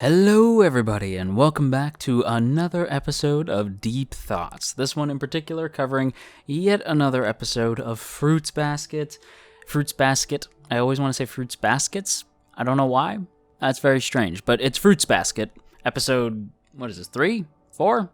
Hello, everybody, and welcome back to another episode of Deep Thoughts. This one in particular covering yet another episode of Fruits Basket. Fruits Basket. I always want to say Fruits Baskets. I don't know why. That's very strange, but it's Fruits Basket. Episode, what is this, 3? 4?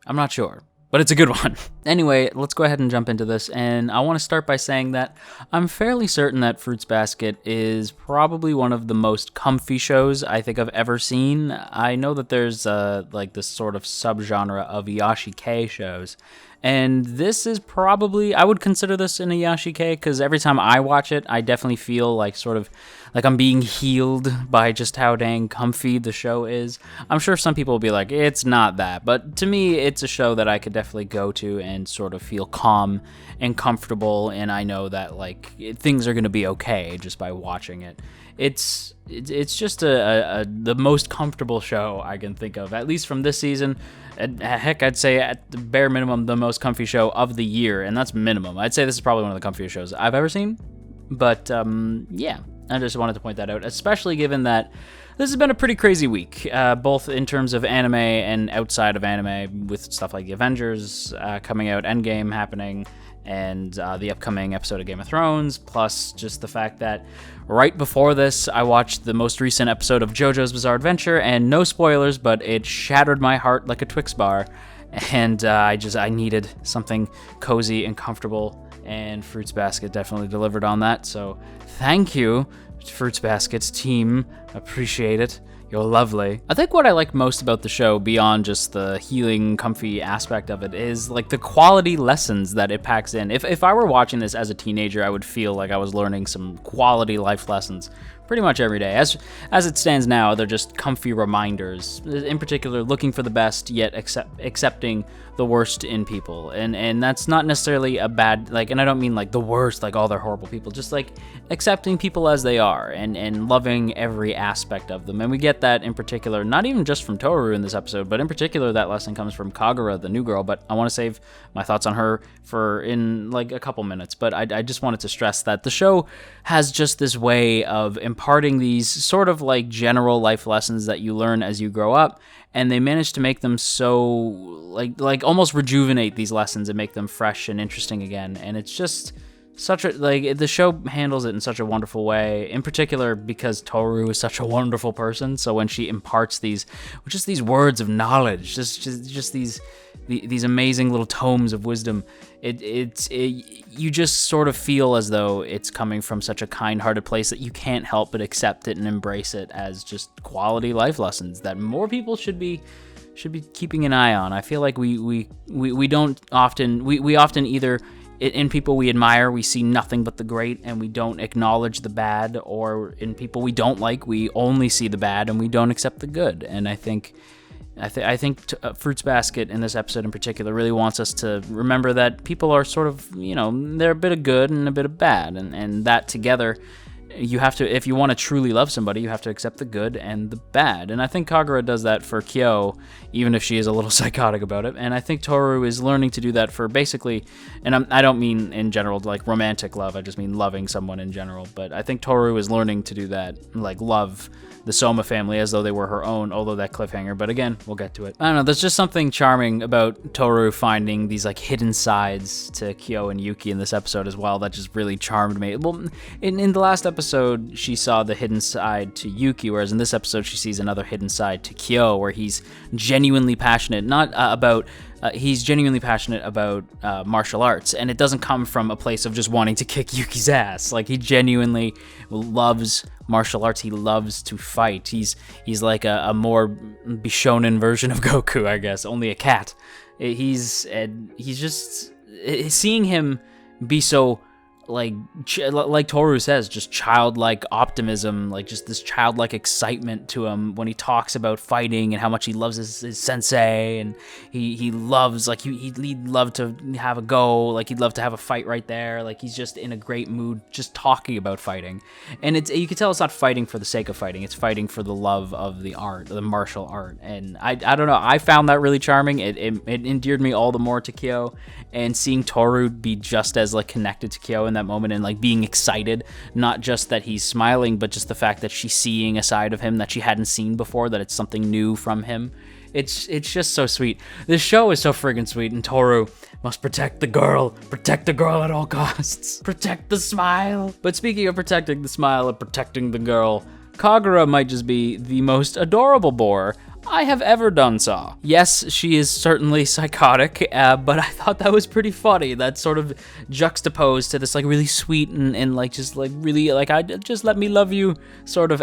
I'm not sure, but it's a good one. Anyway, let's go ahead and jump into this, and I want to start by saying that I'm fairly certain that Fruits Basket is probably one of the most comfy shows I think I've ever seen. I know that there's like this sort of subgenre of Yashike shows, and this is probably, I would consider this in a Yashike, because every time I watch it, I definitely feel like sort of like I'm being healed by just how dang comfy the show is. I'm sure some people will be like, it's not that, but to me, it's a show that I could definitely go to and sort of feel calm and comfortable, and I know that like things are going to be okay just by watching it. It's just the most comfortable show I can think of, at least from this season. Heck, I'd say at the bare minimum the most comfy show of the year, and that's minimum. I'd say this is probably one of the comfiest shows I've ever seen. But yeah, I just wanted to point that out, especially given that this has been a pretty crazy week, both in terms of anime and outside of anime, with stuff like the Avengers coming out, Endgame happening, and the upcoming episode of Game of Thrones, plus just the fact that right before this, I watched the most recent episode of JoJo's Bizarre Adventure, and no spoilers, but it shattered my heart like a Twix bar, and I needed something cozy and comfortable, and Fruits Basket definitely delivered on that, so thank you, Fruits Basket's team. Appreciate it. You're lovely. I think what I like most about the show, beyond just the healing, comfy aspect of it, is like the quality lessons that it packs in. If I were watching this as a teenager, I would feel like I was learning some quality life lessons pretty much every day. As it stands now, they're just comfy reminders. In particular, looking for the best, yet accepting the worst in people. And that's not necessarily a bad, like, and I don't mean like the worst, like all they're horrible people, just like accepting people as they are and loving every aspect of them. And we get that in particular, not even just from Toru in this episode, but in particular that lesson comes from Kagura, the new girl. But I want to save my thoughts on her for in like a couple minutes. But I just wanted to stress that the show has just this way of imparting these sort of like general life lessons that you learn as you grow up, and they manage to make them so like almost rejuvenate these lessons and make them fresh and interesting again. And it's just such a, like, the show handles it in such a wonderful way, in particular because Toru is such a wonderful person. So when she imparts these words of knowledge, just these amazing little tomes of wisdom, you just sort of feel as though it's coming from such a kind-hearted place that you can't help but accept it and embrace it as just quality life lessons that more people should be keeping an eye on. I feel like we often either in people we admire, we see nothing but the great and we don't acknowledge the bad, or in people we don't like, we only see the bad and we don't accept the good. And I think Fruits Basket in this episode in particular really wants us to remember that people are sort of, they're a bit of good and a bit of bad, and that together, you have to, if you want to truly love somebody, you have to accept the good and the bad. And I think Kagura does that for Kyo, even if she is a little psychotic about it. And I think Toru is learning to do that for basically, and I don't mean in general like romantic love, I just mean loving someone in general. But I think Toru is learning to do that, like love the Soma family as though they were her own, although that cliffhanger, but again, we'll get to it. I don't know, there's just something charming about Toru finding these like hidden sides to Kyo and Yuki in this episode as well that just really charmed me. Well, in the last episode, she saw the hidden side to Yuki, whereas in this episode, she sees another hidden side to Kyo, where he's genuinely passionate, he's genuinely passionate about martial arts, and it doesn't come from a place of just wanting to kick Yuki's ass. Like, he genuinely loves martial arts. He loves to fight. He's like a more Bishonen version of Goku, I guess, only a cat. He's just seeing him be so like Toru says, just childlike optimism, like just this childlike excitement to him when he talks about fighting and how much he loves his sensei, and he loves, like, he'd love to have a go, like he'd love to have a fight right there, like he's just in a great mood just talking about fighting. And you can tell it's not fighting for the sake of fighting, it's fighting for the love of the art, the martial art. And I don't know, I found that really charming. It endeared me all the more to Kyo, and seeing Toru be just as like connected to Kyo in that moment and like being excited, not just that he's smiling, but just the fact that she's seeing a side of him that she hadn't seen before, that it's something new from him. It's just so sweet. This show is so friggin' sweet, and Toru must protect the girl at all costs. Protect the smile. But speaking of protecting the smile and protecting the girl, Kagura might just be the most adorable boar I have ever done saw. Yes, she is certainly psychotic, but I thought that was pretty funny. That sort of juxtaposed to this like really sweet and like just like really like I just let me love you sort of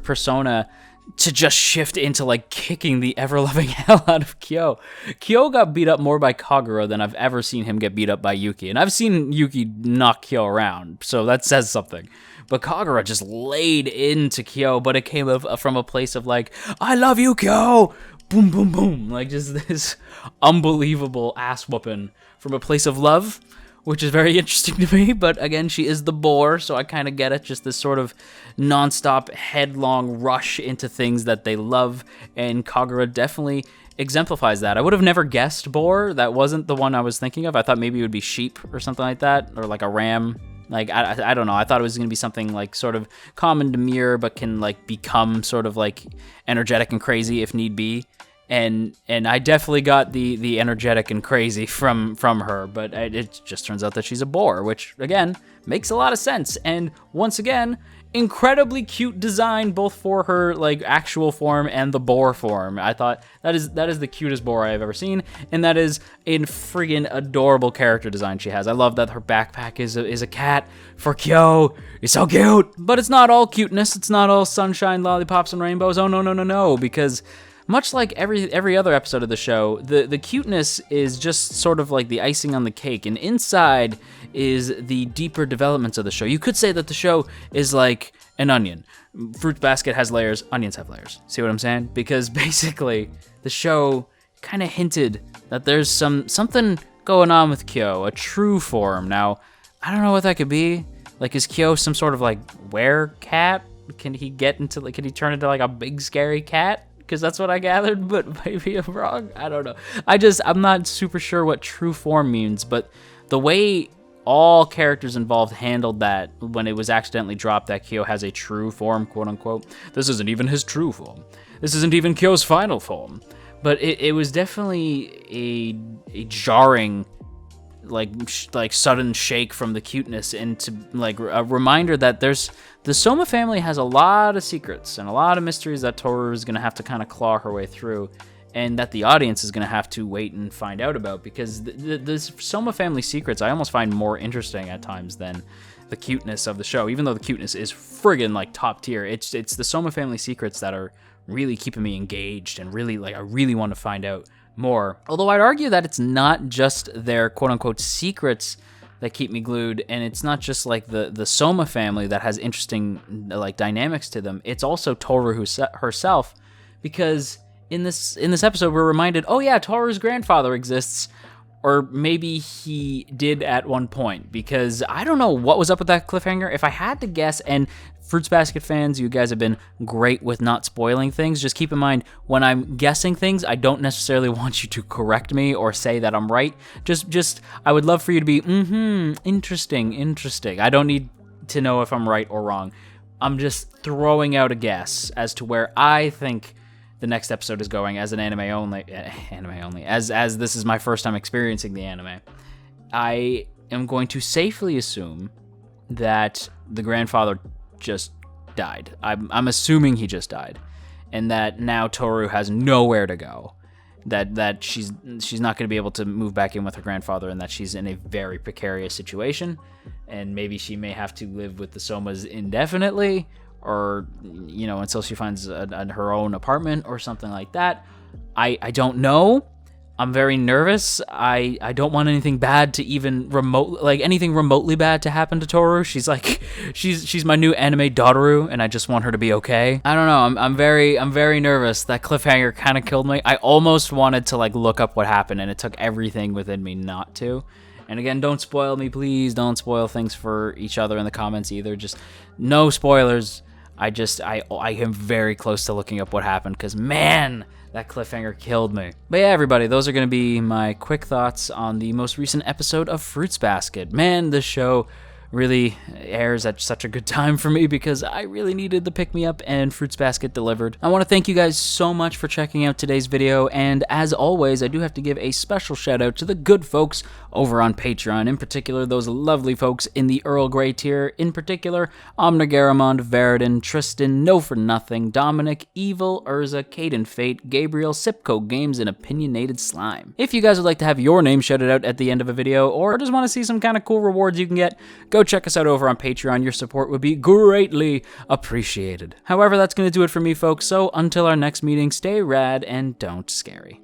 persona, to just shift into like kicking the ever-loving hell out of Kyo. Kyo got beat up more by Kagura than I've ever seen him get beat up by Yuki, and I've seen Yuki knock Kyo around, so that says something. But Kagura just laid into Kyo, but it came from a place of like, I love you, Kyo! Boom, boom, boom. Like just this unbelievable ass whooping from a place of love, which is very interesting to me. But again, she is the boar, so I kind of get it. Just this sort of nonstop headlong rush into things that they love, and Kagura definitely exemplifies that. I would have never guessed boar. That wasn't the one I was thinking of. I thought maybe it would be sheep or something like that, or like a ram. Like, I don't know. I thought it was going to be something like sort of calm and demure, but can like become sort of like energetic and crazy if need be. And I definitely got the energetic and crazy from her, but it just turns out that she's a boar, which again makes a lot of sense. And once again, incredibly cute design both for her like actual form and the boar form. I thought that is the cutest boar I have ever seen, and that is a friggin' adorable character design she has. I love that her backpack is a cat for Kyo. It's so cute, but it's not all cuteness. It's not all sunshine, lollipops, and rainbows. Oh no, because much like every other episode of the show, the cuteness is just sort of like the icing on the cake, and inside is the deeper developments of the show. You could say that the show is like an onion. Fruit basket has layers, onions have layers. See what I'm saying? Because basically, the show kind of hinted that there's something going on with Kyo, a true form. Now, I don't know what that could be. Like, is Kyo some sort of like werecat? Can he turn into like a big scary cat? Because that's what I gathered, but maybe I'm wrong. I don't know. I'm not super sure what true form means, but the way all characters involved handled that when it was accidentally dropped that Kyo has a true form, quote unquote. This isn't even his true form. This isn't even Kyo's final form. But it was definitely a jarring, like sudden shake from the cuteness into like a reminder that the Soma family has a lot of secrets and a lot of mysteries that Toru is going to have to kind of claw her way through, and that the audience is going to have to wait and find out about, because the Soma family secrets I almost find more interesting at times than the cuteness of the show, even though the cuteness is friggin' like top tier. It's the Soma family secrets that are really keeping me engaged, and really like I really want to find out more. Although I'd argue that it's not just their quote-unquote secrets that keep me glued, and it's not just like the Soma family that has interesting like dynamics to them. It's also Toru herself, because in this episode we're reminded, oh yeah, Toru's grandfather exists, or maybe he did at one point, because I don't know what was up with that cliffhanger. If I had to guess, and Fruits Basket fans, you guys have been great with not spoiling things. Just keep in mind, when I'm guessing things, I don't necessarily want you to correct me or say that I'm right. Just I would love for you to be, interesting. I don't need to know if I'm right or wrong. I'm just throwing out a guess as to where I think the next episode is going as an anime only, as this is my first time experiencing the anime. I am going to safely assume that the grandfather just died. I'm assuming he just died, and that now Toru has nowhere to go. That she's not going to be able to move back in with her grandfather, and that she's in a very precarious situation, and maybe she may have to live with the Somas indefinitely, or until she finds her own apartment or something like that. I don't know. I'm very nervous. I don't want anything bad to even anything remotely bad to happen to Toru. She's like, she's my new anime Dotaru, and I just want her to be okay. I don't know. I'm very nervous. That cliffhanger kind of killed me. I almost wanted to look up what happened, and it took everything within me not to. And again, don't spoil me, please. Don't spoil things for each other in the comments either. Just no spoilers. I am very close to looking up what happened, because man, that cliffhanger killed me. But yeah, everybody, those are going to be my quick thoughts on the most recent episode of Fruits Basket. Man, this show really airs at such a good time for me because I really needed the pick-me-up, and Fruits Basket delivered. I want to thank you guys so much for checking out today's video, and as always, I do have to give a special shout out to the good folks over on Patreon, in particular those lovely folks in the Earl Grey tier, in particular Omnigaramond, Veridin, Tristan, No For Nothing, Dominic, Evil, Urza, Caden Fate, Gabriel, Sipco Games, and Opinionated Slime. If you guys would like to have your name shouted out at the end of a video, or just want to see some kind of cool rewards you can get, go check us out over on Patreon. Your support would be greatly appreciated. However, that's going to do it for me, folks, so until our next meeting, stay rad and don't scary.